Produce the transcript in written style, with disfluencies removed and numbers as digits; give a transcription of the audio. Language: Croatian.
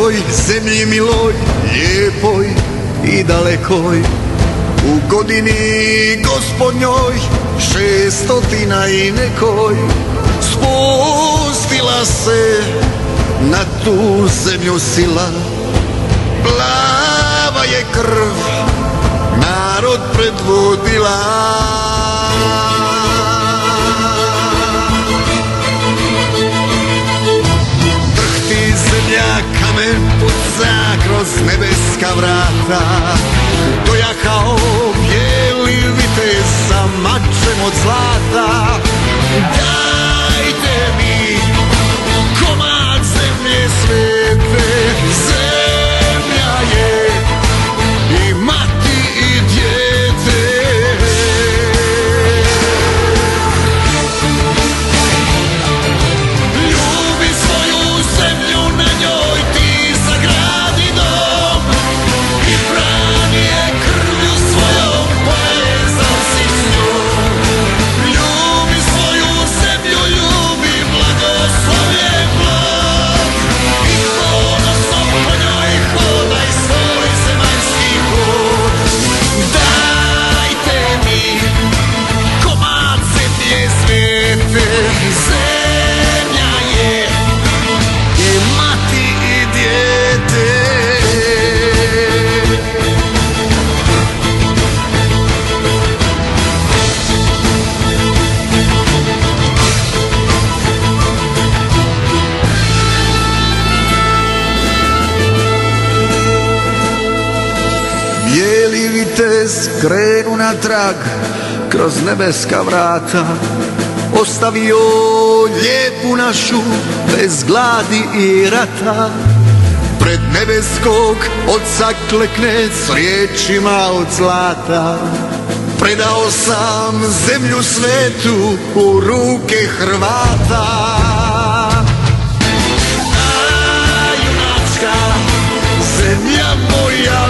mojoj zemlji miloj, lijepoj i dalekoj, u godini gospodnjoj 600 i nekoj, spustila se na tu zemlju sila. Plava je krv narod predvodila. Drhti zemlja, kamen puca kroz nebeska vrata, dojahao bijeli vitez sa mačem od zlata. Dajte mi komad zemlje svete, zemlja je i mati i dijete. Ljubi svoju zemlju, na njoj ti sagradi dom i hrani je krvlju svojom, povezan si s njom. Ljubi svoju zemlju, ljubi blagoslovljen Bog i ponosom po njoj hodaj svoj zemaljski put. Dajte mi komad zemlje svete, zemlja je i mati i dijete. Bijeli vitez krenu na trag kroz nebeska vrata, ostavio lijepu našu bez gladi i rata. Pred nebeskog oca klekne s riječima od zlata, predao sam zemlju svetu u ruke Hrvata. A junačka zemlja moja